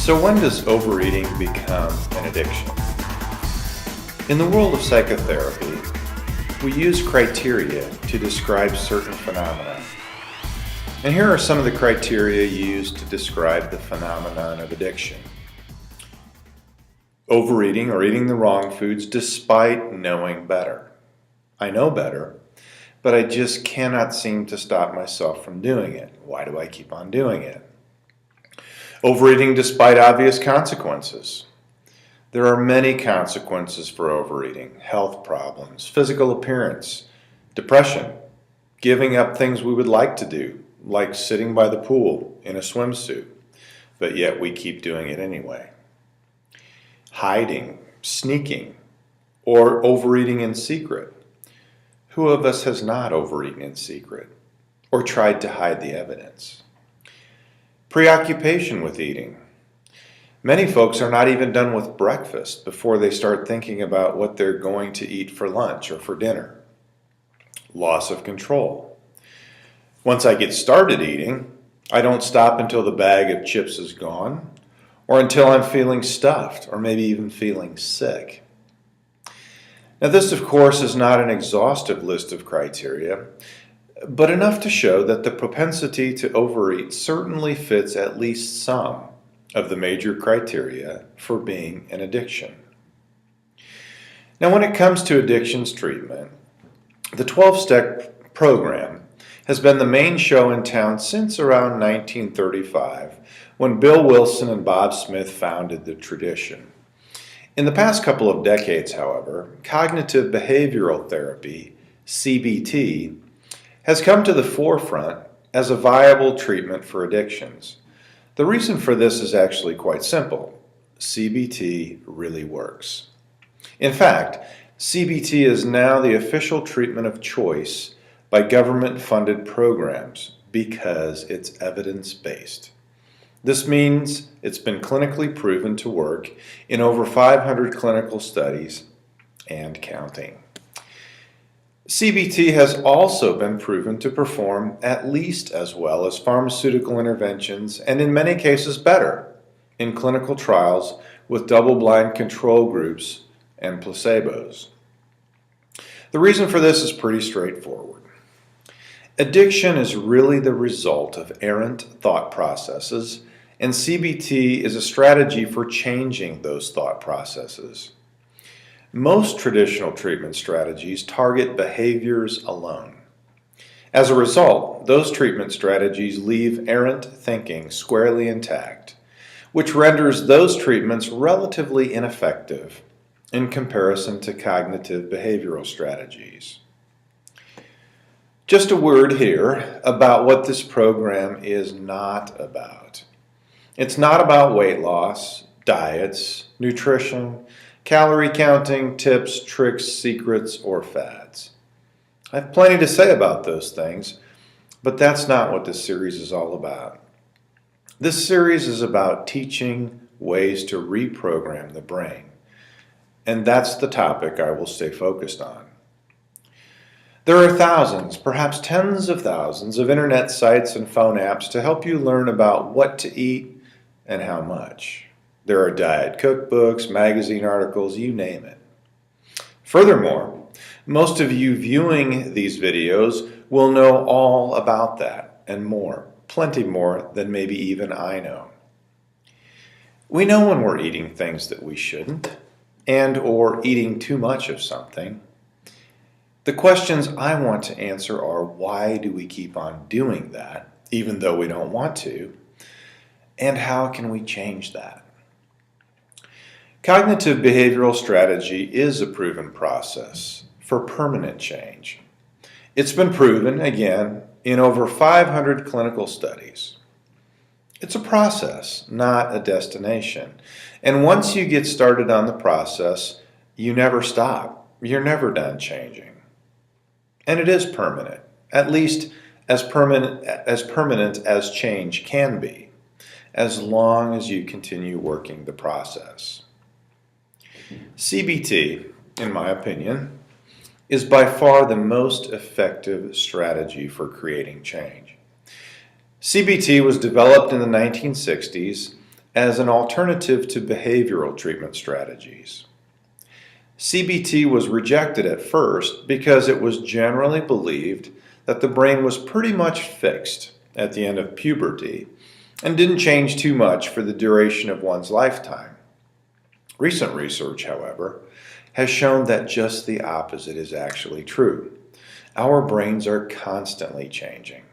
So when does overeating become an addiction? In the world of psychotherapy, we use criteria to describe certain phenomena. And here are some of the criteria used to describe the phenomenon of addiction. Overeating or eating the wrong foods despite knowing better. I know better, but I just cannot seem to stop myself from doing it. Why do I keep on doing it? Overeating despite obvious consequences. There are many consequences for overeating: health problems, physical appearance, depression, giving up things we would like to do, like sitting by the pool in a swimsuit, but yet we keep doing it anyway. Hiding, sneaking, or overeating in secret. Who of us has not overeaten in secret or tried to hide the evidence? Preoccupation with eating. Many folks are not even done with breakfast before they start thinking about what they're going to eat for lunch or for dinner. Loss of control. Once I get started eating, I don't stop until the bag of chips is gone or until I'm feeling stuffed or maybe even feeling sick. Now, this, of course, is not an exhaustive list of criteria, but enough to show that the propensity to overeat certainly fits at least some of the major criteria for being an addiction. Now, when it comes to addictions treatment, the 12-step program has been the main show in town since around 1935, when Bill Wilson and Bob Smith founded the tradition. In the past couple of decades, however, cognitive behavioral therapy, CBT, has come to the forefront as a viable treatment for addictions. The reason for this is actually quite simple. CBT really works. In fact, CBT is now the official treatment of choice by government-funded programs because it's evidence-based. This means it's been clinically proven to work in over 500 clinical studies and counting. CBT has also been proven to perform at least as well as pharmaceutical interventions, and in many cases better, in clinical trials with double-blind control groups and placebos. The reason for this is pretty straightforward. Addiction is really the result of errant thought processes, and CBT is a strategy for changing those thought processes. Most traditional treatment strategies target behaviors alone. As a result, those treatment strategies leave errant thinking squarely intact, which renders those treatments relatively ineffective in comparison to cognitive behavioral strategies. Just a word here about what this program is not about. It's not about weight loss, diets, nutrition, calorie counting, tips, tricks, secrets, or fads. I have plenty to say about those things, but that's not what this series is all about. This series is about teaching ways to reprogram the brain, and that's the topic I will stay focused on. There are thousands, perhaps tens of thousands of internet sites and phone apps to help you learn about what to eat and how much. There are diet cookbooks, magazine articles, you name it. Furthermore, most of you viewing these videos will know all about that and more, plenty more than maybe even I know. We know when we're eating things that we shouldn't, and or eating too much of something. The questions I want to answer are, why do we keep on doing that, even though we don't want to? And how can we change that? Cognitive behavioral strategy is a proven process for permanent change. It's been proven, again, in over 500 clinical studies. It's a process, not a destination. And once you get started on the process, you never stop. You're never done changing. And it is permanent, at least as permanent as change can be, as long as you continue working the process. CBT, in my opinion, is by far the most effective strategy for creating change. CBT was developed in the 1960s as an alternative to behavioral treatment strategies. CBT was rejected at first because it was generally believed that the brain was pretty much fixed at the end of puberty and didn't change too much for the duration of one's lifetime. Recent research, however, has shown that just the opposite is actually true. Our brains are constantly changing.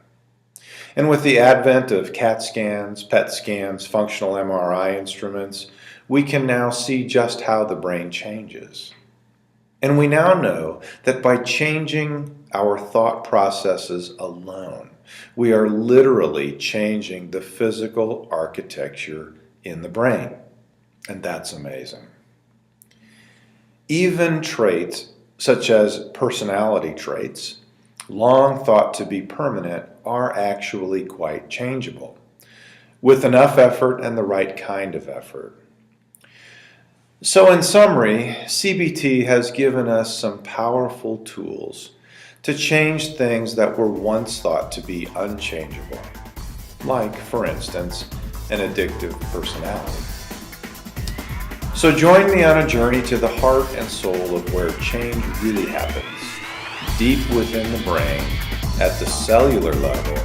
And with the advent of CAT scans, PET scans, functional MRI instruments, we can now see just how the brain changes. And we now know that by changing our thought processes alone, we are literally changing the physical architecture in the brain. And that's amazing. Even traits such as personality traits, long thought to be permanent, are actually quite changeable, with enough effort and the right kind of effort. So in summary, CBT has given us some powerful tools to change things that were once thought to be unchangeable, like, for instance, an addictive personality. So join me on a journey to the heart and soul of where change really happens, deep within the brain, at the cellular level,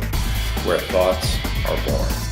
where thoughts are born.